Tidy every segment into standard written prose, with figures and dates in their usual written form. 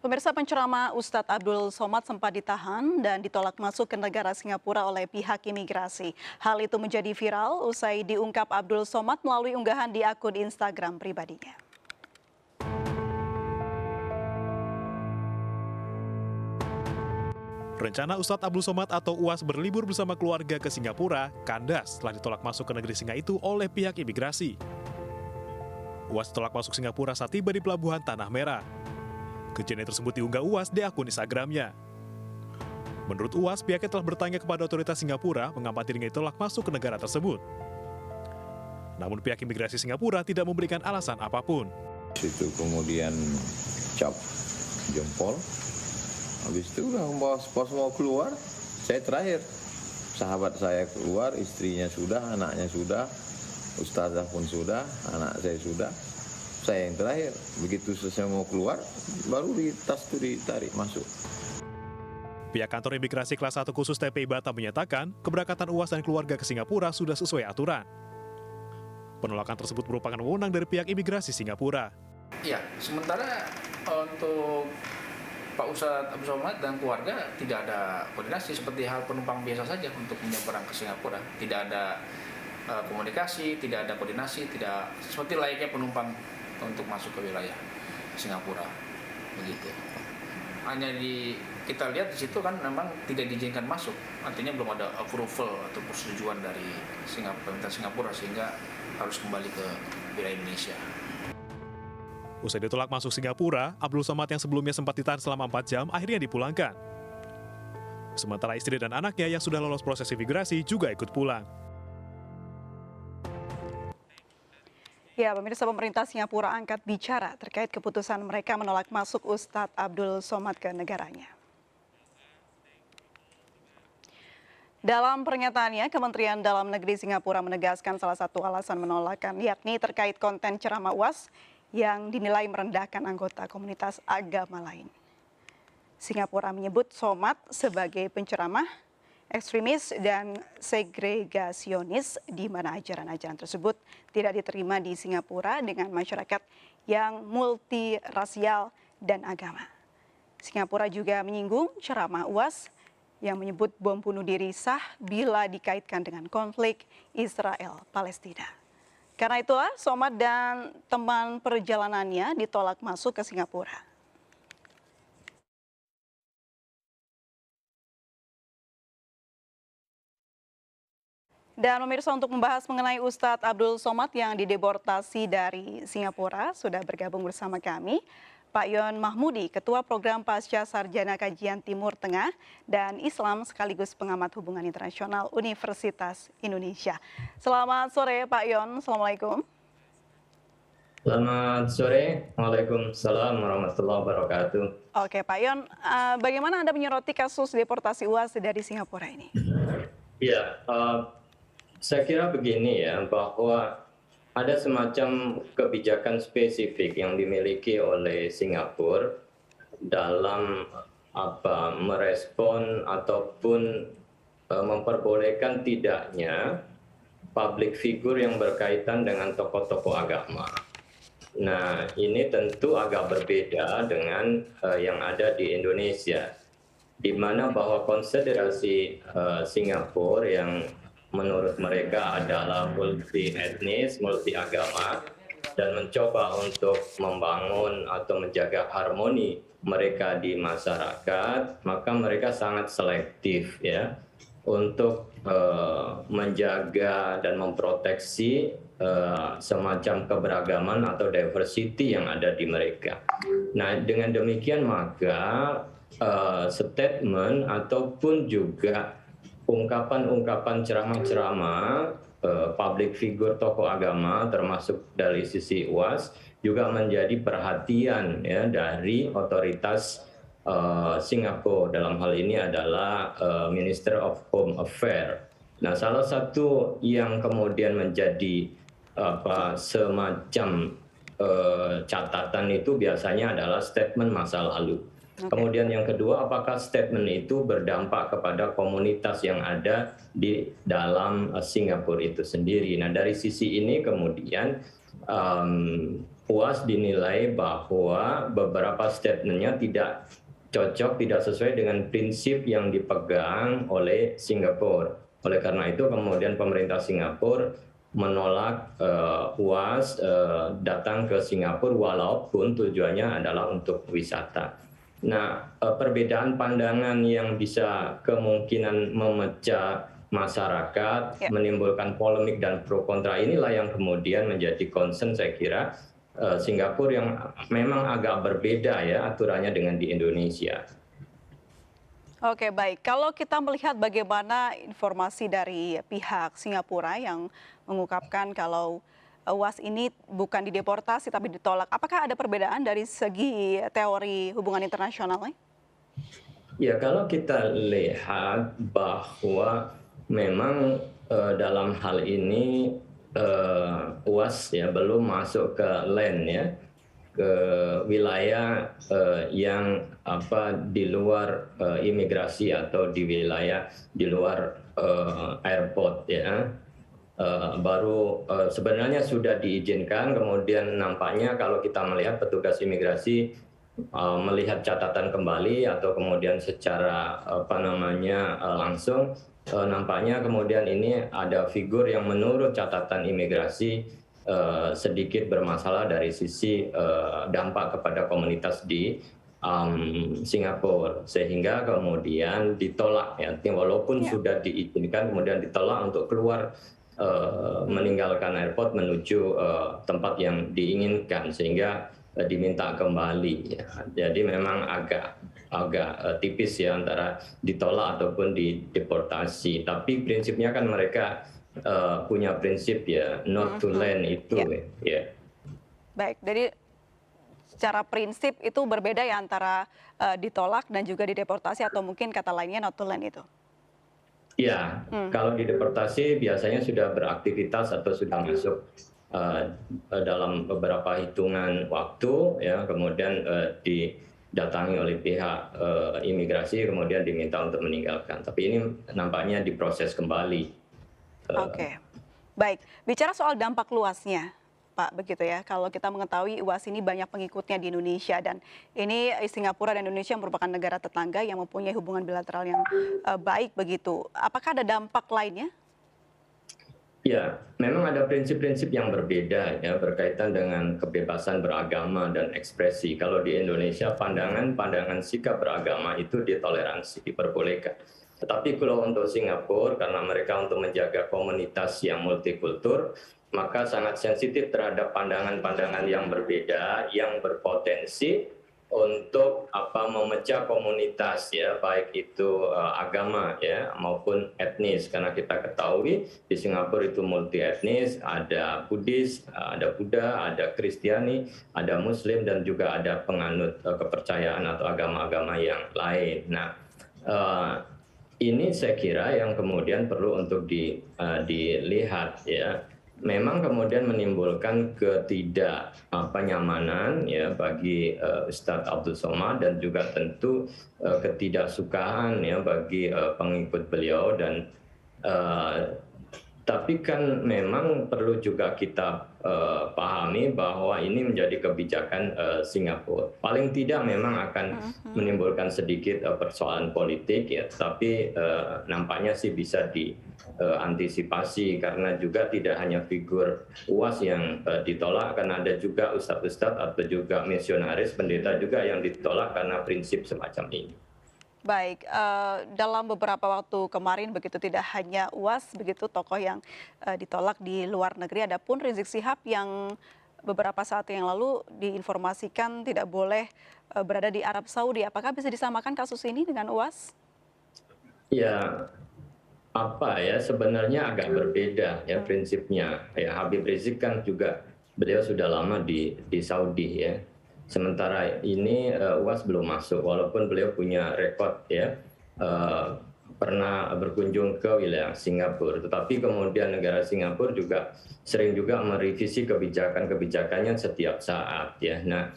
Pemirsa, penceramah Ustadz Abdul Somad sempat ditahan dan ditolak masuk ke negara Singapura oleh pihak imigrasi. Hal itu menjadi viral usai diungkap Abdul Somad melalui unggahan di akun Instagram pribadinya. Rencana Ustadz Abdul Somad atau UAS berlibur bersama keluarga ke Singapura kandas setelah ditolak masuk ke negeri Singa itu oleh pihak imigrasi. UAS ditolak masuk Singapura saat tiba di pelabuhan Tanah Merah. Kejadian tersebut diunggah UAS di akun Instagramnya. Menurut UAS, pihaknya telah bertanya kepada otoritas Singapura mengapa dirinya ditolak masuk ke negara tersebut. Namun pihak imigrasi Singapura tidak memberikan alasan apapun. Itu kemudian cap jempol. Habis itu udah pas mau keluar, saya terakhir. Sahabat saya keluar, istrinya sudah, anaknya sudah, ustazah pun sudah, anak saya sudah. Saya yang terakhir. Begitu selesai mau keluar, baru di tas itu ditarik masuk. Pihak kantor imigrasi kelas 1 khusus TPI Batam menyatakan keberangkatan UAS dan keluarga ke Singapura sudah sesuai aturan. Penolakan tersebut merupakan wewenang dari pihak imigrasi Singapura. Ya, sementara untuk Pak Ustadz Abdul Somad dan keluarga tidak ada koordinasi seperti hal penumpang biasa saja untuk menyeberang ke Singapura. Tidak ada komunikasi, tidak ada koordinasi, tidak seperti layaknya penumpang untuk masuk ke wilayah Singapura. Begitu. Hanya kita lihat di situ kan memang tidak diizinkan masuk. Artinya belum ada approval atau persetujuan dari pemerintah Singapura sehingga harus kembali ke wilayah Indonesia. Usai ditolak masuk Singapura, Abdul Somad yang sebelumnya sempat ditahan selama 4 jam akhirnya dipulangkan. Sementara istri dan anaknya yang sudah lolos proses imigrasi juga ikut pulang. Ya, pemirsa, pemerintah Singapura angkat bicara terkait keputusan mereka menolak masuk Ustadz Abdul Somad ke negaranya. Dalam pernyataannya, Kementerian Dalam Negeri Singapura menegaskan salah satu alasan menolakkan yakni terkait konten ceramah UAS yang dinilai merendahkan anggota komunitas agama lain. Singapura menyebut Somad sebagai penceramah, ekstremis, dan segregasionis di mana ajaran-ajaran tersebut tidak diterima di Singapura dengan masyarakat yang multirasial dan agama. Singapura juga menyinggung ceramah UAS yang menyebut bom bunuh diri sah bila dikaitkan dengan konflik Israel-Palestina. Karena itulah Somad dan teman perjalanannya ditolak masuk ke Singapura. Dan pemirsa, untuk membahas mengenai Ustadz Abdul Somad yang dideportasi dari Singapura, sudah bergabung bersama kami Pak Yon Mahmudi, Ketua Program Pasca Sarjana Kajian Timur Tengah dan Islam sekaligus pengamat hubungan internasional Universitas Indonesia. Selamat sore Pak Yon, Assalamualaikum. Selamat sore, Waalaikumsalam warahmatullahi wabarakatuh. Oke Pak Yon, bagaimana Anda menyoroti kasus deportasi UAS dari Singapura ini? Ya, saya kira begini ya, bahwa ada semacam kebijakan spesifik yang dimiliki oleh Singapura dalam merespon ataupun memperbolehkan tidaknya public figure yang berkaitan dengan tokoh-tokoh agama. Nah, ini tentu agak berbeda dengan yang ada di Indonesia, di mana bahwa konsiderasi Singapura yang menurut mereka adalah multi etnis, multi agama, dan mencoba untuk membangun atau menjaga harmoni mereka di masyarakat, maka mereka sangat selektif ya untuk menjaga dan memproteksi semacam keberagaman atau diversity yang ada di mereka. Nah, dengan demikian maka statement ataupun juga ungkapan-ungkapan ceramah-ceramah public figure tokoh agama termasuk dari sisi UAS juga menjadi perhatian ya dari otoritas Singapura, dalam hal ini adalah Minister of Home Affairs. Nah, salah satu yang kemudian menjadi semacam catatan itu biasanya adalah statement masa lalu. Kemudian yang kedua, apakah statement itu berdampak kepada komunitas yang ada di dalam Singapura itu sendiri. Nah, dari sisi ini kemudian UAS dinilai bahwa beberapa statementnya tidak cocok, tidak sesuai dengan prinsip yang dipegang oleh Singapura. Oleh karena itu kemudian pemerintah Singapura menolak UAS datang ke Singapura walaupun tujuannya adalah untuk wisata. Nah, perbedaan pandangan yang bisa kemungkinan memecah masyarakat, menimbulkan polemik dan pro kontra inilah yang kemudian menjadi concern saya kira Singapura yang memang agak berbeda ya aturannya dengan di Indonesia. Oke, baik. Kalau kita melihat bagaimana informasi dari pihak Singapura yang mengungkapkan kalau UAS ini bukan dideportasi tapi ditolak, apakah ada perbedaan dari segi teori hubungan internasionalnya? Ya, kalau kita lihat bahwa memang dalam hal ini UAS ya belum masuk ke land ya, ke wilayah yang di luar imigrasi atau di wilayah di luar airport ya. Baru sebenarnya sudah diizinkan, kemudian nampaknya kalau kita melihat petugas imigrasi melihat catatan kembali atau kemudian secara langsung nampaknya kemudian ini ada figur yang menurut catatan imigrasi sedikit bermasalah dari sisi dampak kepada komunitas di Singapura, sehingga kemudian ditolak ya, walaupun sudah diizinkan kemudian ditolak untuk keluar meninggalkan airport menuju tempat yang diinginkan, sehingga diminta kembali ya. Jadi memang agak tipis ya antara ditolak ataupun dideportasi, tapi prinsipnya kan mereka punya prinsip ya not to land itu ya. Baik, jadi secara prinsip itu berbeda ya antara ditolak dan juga dideportasi, atau mungkin kata lainnya not to land itu. Ya, kalau dideportasi biasanya sudah beraktivitas atau sudah masuk dalam beberapa hitungan waktu ya, kemudian didatangi oleh pihak imigrasi kemudian diminta untuk meninggalkan. Tapi ini nampaknya diproses kembali. Oke, baik. Bicara soal dampak luasnya, Pak, begitu ya. Kalau kita mengetahui UAS ini banyak pengikutnya di Indonesia, dan ini Singapura dan Indonesia merupakan negara tetangga yang mempunyai hubungan bilateral yang baik begitu. Apakah ada dampak lainnya? Ya, memang ada prinsip-prinsip yang berbeda ya berkaitan dengan kebebasan beragama dan ekspresi. Kalau di Indonesia pandangan sikap beragama itu ditoleransi, diperbolehkan. Tetapi kalau untuk Singapura, karena mereka untuk menjaga komunitas yang multikultur, maka sangat sensitif terhadap pandangan-pandangan yang berbeda, yang berpotensi untuk memecah komunitas ya, baik itu agama ya maupun etnis, karena kita ketahui di Singapura itu multi etnis, ada Buddhis, ada Buddha, ada Kristiani, ada Muslim, dan juga ada penganut kepercayaan atau agama-agama yang lain. Nah, ini saya kira yang kemudian perlu untuk dilihat ya. Memang kemudian menimbulkan ketidaknyamanan ya bagi Ustadz Abdul Somad, dan juga tentu ketidaksukaan ya bagi pengikut beliau, dan tapi kan memang perlu juga kita pahami bahwa ini menjadi kebijakan Singapura. Paling tidak memang akan menimbulkan sedikit persoalan politik ya, tapi nampaknya sih bisa diantisipasi, karena juga tidak hanya figur UAS yang ditolak, karena ada juga ustadz-ustadz atau juga misionaris, pendeta juga yang ditolak karena prinsip semacam ini. Baik, dalam beberapa waktu kemarin begitu tidak hanya UAS begitu tokoh yang ditolak di luar negeri, ada pun Rizik Syihab yang beberapa saat yang lalu diinformasikan tidak boleh berada di Arab Saudi. Apakah bisa disamakan kasus ini dengan UAS? Ya, sebenarnya agak berbeda ya prinsipnya. Ya, Habib Rizik kan juga beliau sudah lama di Saudi ya. Sementara ini UAS belum masuk, walaupun beliau punya rekod ya, pernah berkunjung ke wilayah Singapura. Tetapi kemudian negara Singapura juga sering juga merevisi kebijakannya setiap saat ya. Nah,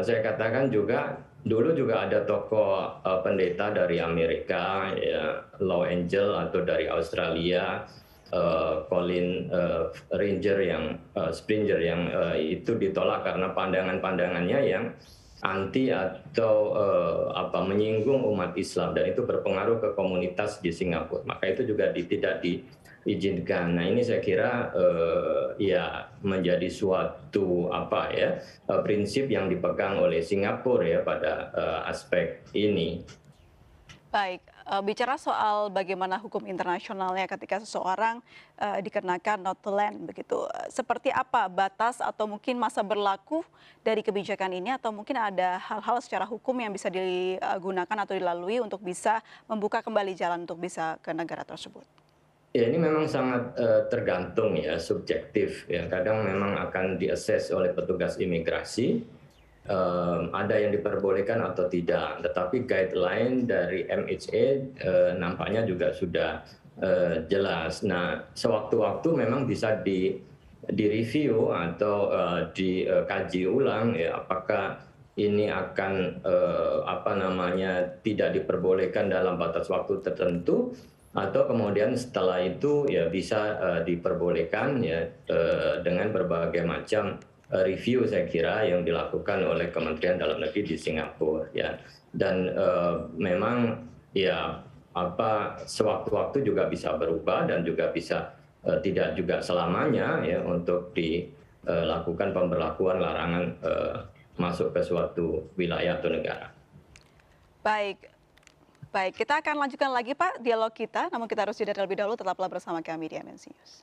saya katakan juga dulu juga ada tokoh pendeta dari Amerika ya, Law Angel, atau dari Australia, Colin Ranger yang Springer yang itu ditolak karena pandangan-pandangannya yang anti atau menyinggung umat Islam dan itu berpengaruh ke komunitas di Singapura. Maka itu juga tidak diizinkan. Nah, ini saya kira ya menjadi suatu prinsip yang dipegang oleh Singapura ya pada aspek ini. Baik, bicara soal bagaimana hukum internasionalnya ketika seseorang dikenakan not to land begitu. Seperti apa batas atau mungkin masa berlaku dari kebijakan ini atau mungkin ada hal-hal secara hukum yang bisa digunakan atau dilalui untuk bisa membuka kembali jalan untuk bisa ke negara tersebut? Ya, ini memang sangat tergantung ya, subjektif ya. Kadang memang akan diakses oleh petugas imigrasi. Ada yang diperbolehkan atau tidak, tetapi guideline dari MHA nampaknya juga sudah jelas. Nah, sewaktu-waktu memang bisa direview atau dikaji ulang ya, apakah ini akan tidak diperbolehkan dalam batas waktu tertentu atau kemudian setelah itu ya bisa diperbolehkan ya dengan berbagai macam review saya kira yang dilakukan oleh Kementerian Dalam Negeri di Singapura ya. Dan memang ya sewaktu-waktu juga bisa berubah dan juga bisa tidak juga selamanya ya untuk dilakukan pemberlakuan larangan masuk ke suatu wilayah atau negara. Baik, kita akan lanjutkan lagi Pak dialog kita, namun kita harus jeda terlebih dahulu. Tetaplah bersama kami di MNC News.